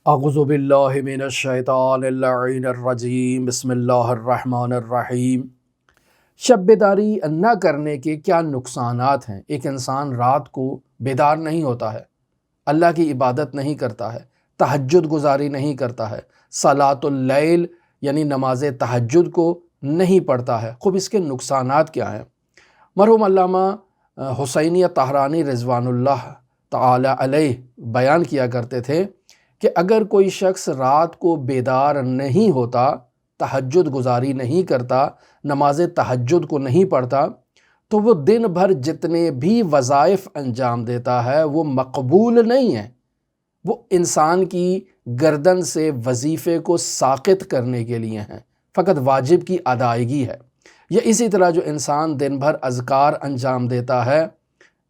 اعوذ باللہ من الشیطان اللعین الرجیم بسم اللہ الرحمن الرحیم۔ شب بیداری نہ کرنے کے کیا نقصانات ہیں؟ ایک انسان رات کو بیدار نہیں ہوتا ہے، اللہ کی عبادت نہیں کرتا ہے، تہجد گزاری نہیں کرتا ہے، صلاۃ اللیل یعنی نماز تہجد کو نہیں پڑھتا ہے۔ خوب اس کے نقصانات کیا ہیں؟ مرحوم علامہ حسینیہ طہرانی رضوان اللہ تعالی علیہ بیان کیا کرتے تھے کہ اگر کوئی شخص رات کو بیدار نہیں ہوتا، تہجد گزاری نہیں کرتا، نماز تہجد کو نہیں پڑھتا، تو وہ دن بھر جتنے بھی وظائف انجام دیتا ہے وہ مقبول نہیں ہیں۔ وہ انسان کی گردن سے وظیفے کو ساقط کرنے کے لیے ہیں، فقط واجب کی ادائیگی ہے۔ یا اسی طرح جو انسان دن بھر اذکار انجام دیتا ہے،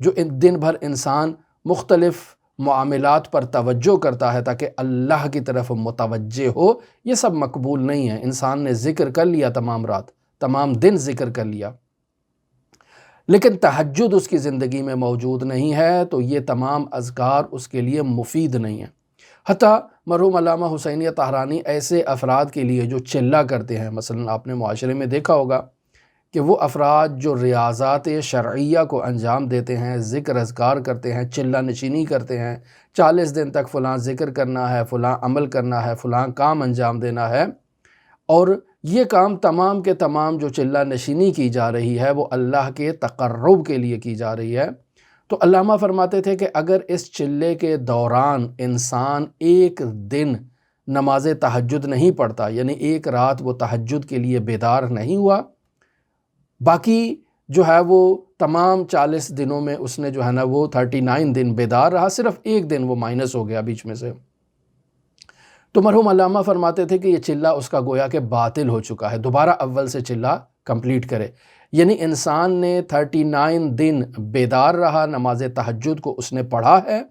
جو دن بھر انسان مختلف معاملات پر توجہ کرتا ہے تاکہ اللہ کی طرف متوجہ ہو، یہ سب مقبول نہیں ہے۔ انسان نے ذکر کر لیا تمام رات، تمام دن ذکر کر لیا، لیکن تہجد اس کی زندگی میں موجود نہیں ہے تو یہ تمام اذکار اس کے لیے مفید نہیں ہیں۔ حتیٰ مرحوم علامہ حسینیہ طہرانی ایسے افراد کے لیے جو چلہ کرتے ہیں، مثلا آپ نے معاشرے میں دیکھا ہوگا کہ وہ افراد جو ریاضات شرعیہ کو انجام دیتے ہیں، ذکر اذکار کرتے ہیں، چلہ نشینی کرتے ہیں، 40 دن تک فلاں ذکر کرنا ہے، فلاں عمل کرنا ہے، فلاں کام انجام دینا ہے، اور یہ کام تمام کے تمام جو چلہ نشینی کی جا رہی ہے وہ اللہ کے تقرب کے لیے کی جا رہی ہے۔ تو علامہ فرماتے تھے کہ اگر اس چلے کے دوران انسان ایک دن نماز تہجد نہیں پڑھتا، یعنی ایک رات وہ تہجد کے لیے بیدار نہیں ہوا، باقی جو ہے وہ تمام 40 دنوں میں اس نے جو ہے نا وہ 39 دن بیدار رہا، صرف ایک دن وہ مائنس ہو گیا بیچ میں سے، تو مرحوم علامہ فرماتے تھے کہ یہ چلہ اس کا گویا کہ باطل ہو چکا ہے، دوبارہ اول سے چلہ کمپلیٹ کرے۔ یعنی انسان نے 39 دن بیدار رہا، نماز تہجد کو اس نے پڑھا ہے،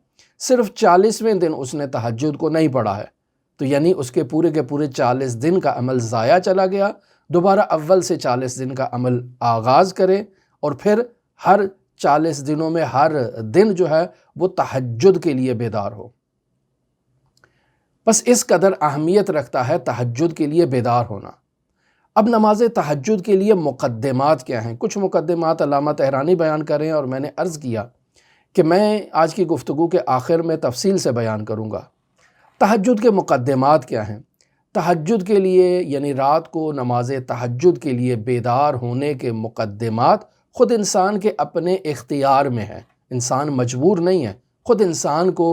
صرف 40ویں دن اس نے تہجد کو نہیں پڑھا ہے، تو یعنی اس کے پورے 40 دن کا عمل ضائع چلا گیا۔ دوبارہ اول سے 40 دن کا عمل آغاز کرے اور پھر ہر 40 دنوں میں ہر دن جو ہے وہ تہجد کے لیے بیدار ہو۔ بس اس قدر اہمیت رکھتا ہے تہجد کے لیے بیدار ہونا۔ اب نماز تہجد کے لیے مقدمات کیا ہیں؟ کچھ مقدمات علامہ طہرانی بیان کریں اور میں نے عرض کیا کہ میں آج کی گفتگو کے آخر میں تفصیل سے بیان کروں گا۔ تہجد کے مقدمات کیا ہیں؟ تہجد کے لیے یعنی رات کو نماز تہجد کے لیے بیدار ہونے کے مقدمات خود انسان کے اپنے اختیار میں ہیں، انسان مجبور نہیں ہے، خود انسان کو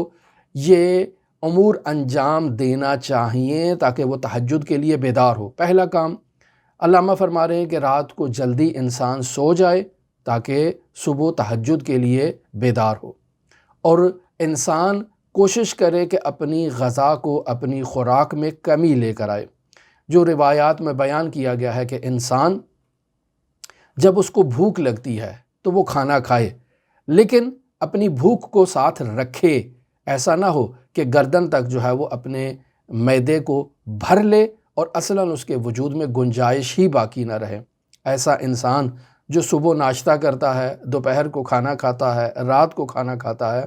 یہ امور انجام دینا چاہیے تاکہ وہ تہجد کے لیے بیدار ہو۔ پہلا کام علامہ فرما رہے ہیں کہ رات کو جلدی انسان سو جائے تاکہ صبح تہجد کے لیے بیدار ہو، اور انسان کوشش کرے کہ اپنی غذا کو اپنی خوراک میں کمی لے کر آئے۔ جو روایات میں بیان کیا گیا ہے کہ انسان جب اس کو بھوک لگتی ہے تو وہ کھانا کھائے، لیکن اپنی بھوک کو ساتھ رکھے، ایسا نہ ہو کہ گردن تک جو ہے وہ اپنے معدے کو بھر لے اور اصلاً اس کے وجود میں گنجائش ہی باقی نہ رہے۔ ایسا انسان جو صبح ناشتہ کرتا ہے، دوپہر کو کھانا کھاتا ہے، رات کو کھانا کھاتا ہے،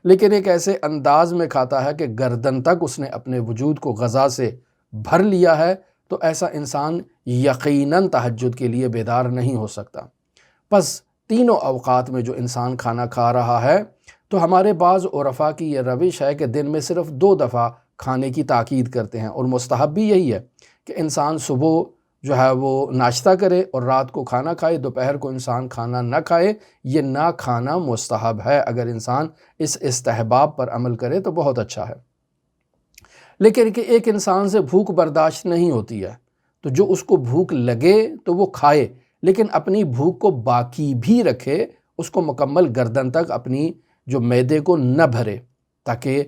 لیکن ایک ایسے انداز میں کھاتا ہے کہ گردن تک اس نے اپنے وجود کو غذا سے بھر لیا ہے، تو ایسا انسان یقیناً تہجد کے لیے بیدار نہیں ہو سکتا۔ پس تینوں اوقات میں جو انسان کھانا کھا رہا ہے، تو ہمارے بعض عرفاء کی یہ روش ہے کہ دن میں صرف 2 دفعہ کھانے کی تاکید کرتے ہیں، اور مستحب بھی یہی ہے کہ انسان صبح جو ہے وہ ناشتہ کرے اور رات کو کھانا کھائے، دوپہر کو انسان کھانا نہ کھائے۔ یہ نہ کھانا مستحب ہے، اگر انسان اس استحباب پر عمل کرے تو بہت اچھا ہے۔ لیکن کہ ایک انسان سے بھوک برداشت نہیں ہوتی ہے، تو جو اس کو بھوک لگے تو وہ کھائے، لیکن اپنی بھوک کو باقی بھی رکھے، اس کو مکمل گردن تک اپنی جو معدے کو نہ بھرے، تاکہ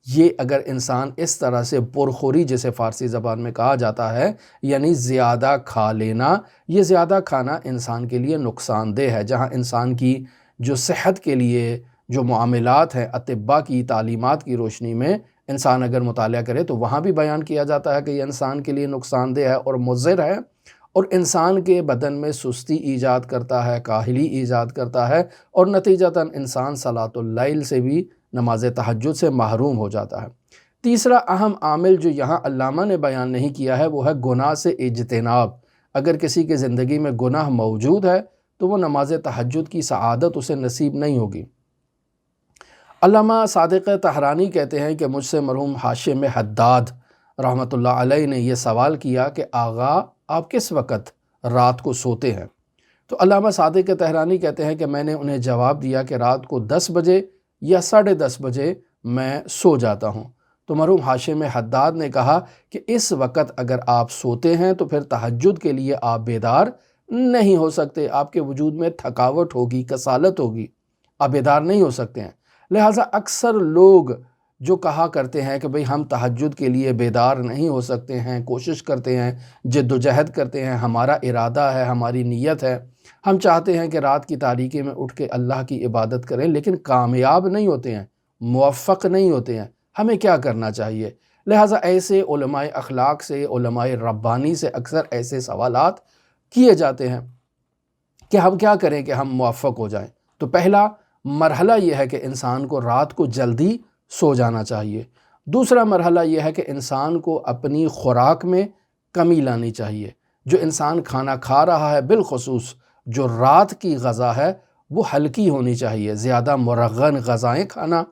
یہ اگر انسان اس طرح سے پرخوری جسے فارسی زبان میں کہا جاتا ہے، یعنی زیادہ کھا لینا، یہ زیادہ کھانا انسان کے لیے نقصان دہ ہے۔ جہاں انسان کی جو صحت کے لیے جو معاملات ہیں، اطباء کی تعلیمات کی روشنی میں انسان اگر مطالعہ کرے تو وہاں بھی بیان کیا جاتا ہے کہ یہ انسان کے لیے نقصان دہ ہے اور مضر ہے، اور انسان کے بدن میں سستی ایجاد کرتا ہے، کاہلی ایجاد کرتا ہے، اور نتیجتاً انسان صلاۃ اللیل سے بھی، نماز تہجد سے محروم ہو جاتا ہے۔ تیسرا اہم عامل جو یہاں علامہ نے بیان نہیں کیا ہے وہ ہے گناہ سے اجتناب۔ اگر کسی کے زندگی میں گناہ موجود ہے تو وہ نماز تہجد کی سعادت اسے نصیب نہیں ہوگی۔ علامہ صادق طہرانی کہتے ہیں کہ مجھ سے مرحوم ہاشم حداد رحمۃ اللہ علیہ نے یہ سوال کیا کہ آغا آپ کس وقت رات کو سوتے ہیں؟ تو علامہ صادق طہرانی کہتے ہیں کہ میں نے انہیں جواب دیا کہ رات کو 10 بجے یا 10:30 بجے میں سو جاتا ہوں۔ تو مرحوم ہاشم حداد نے کہا کہ اس وقت اگر آپ سوتے ہیں تو پھر تہجد کے لیے آپ بیدار نہیں ہو سکتے، آپ کے وجود میں تھکاوٹ ہوگی، کسالت ہوگی، آپ بیدار نہیں ہو سکتے ہیں۔ لہٰذا اکثر لوگ جو کہا کرتے ہیں کہ بھئی ہم تہجد کے لیے بیدار نہیں ہو سکتے ہیں، کوشش کرتے ہیں، جد و جہد کرتے ہیں، ہمارا ارادہ ہے، ہماری نیت ہے، ہم چاہتے ہیں کہ رات کی تاریکی میں اٹھ کے اللہ کی عبادت کریں، لیکن کامیاب نہیں ہوتے ہیں، موفق نہیں ہوتے ہیں، ہمیں کیا کرنا چاہیے؟ لہٰذا ایسے علماء اخلاق سے، علماء ربانی سے اکثر ایسے سوالات کیے جاتے ہیں کہ ہم کیا کریں کہ ہم موفق ہو جائیں۔ تو پہلا مرحلہ یہ ہے کہ انسان کو رات کو جلدی سو جانا چاہیے۔ دوسرا مرحلہ یہ ہے کہ انسان کو اپنی خوراک میں کمی لانی چاہیے۔ جو انسان کھانا کھا رہا ہے، بالخصوص جو رات کی غذا ہے، وہ ہلکی ہونی چاہیے۔ زیادہ مرغن غذائیں کھانا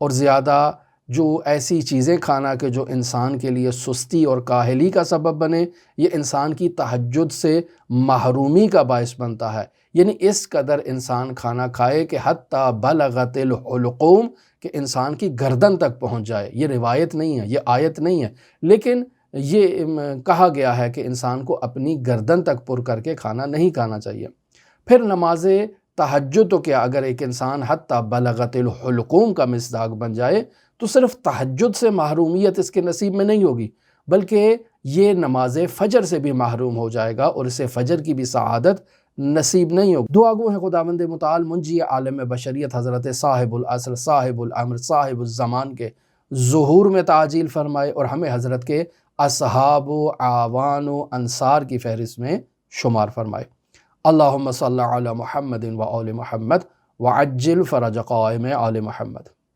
اور زیادہ جو ایسی چیزیں کھانا کہ جو انسان کے لیے سستی اور کاہلی کا سبب بنے، یہ انسان کی تہجد سے محرومی کا باعث بنتا ہے۔ یعنی اس قدر انسان کھانا کھائے کہ حتی بلغت الحلقوم، کہ انسان کی گردن تک پہنچ جائے۔ یہ روایت نہیں ہے، یہ آیت نہیں ہے، لیکن یہ کہا گیا ہے کہ انسان کو اپنی گردن تک پر کر کے کھانا نہیں کھانا چاہیے۔ پھر نماز تہجد تو کیا، اگر ایک انسان حتی بلغت الحلقوم کا مصداق بن جائے تو صرف تہجد سے محرومیت اس کے نصیب میں نہیں ہوگی، بلکہ یہ نماز فجر سے بھی محروم ہو جائے گا اور اسے فجر کی بھی سعادت نصیب نہیں ہوگی۔ دعا گو ہیں خداوند متعال منجی عالم بشریت حضرت صاحب العصر، صاحب الامر، صاحب الزمان کے ظہور میں تعجیل فرمائے اور ہمیں حضرت کے اصحاب و اعوان و انصار کی فہرست میں شمار فرمائے۔ اللہم صلی علی محمد و آل محمد وعجل فرج قائم آل محمد۔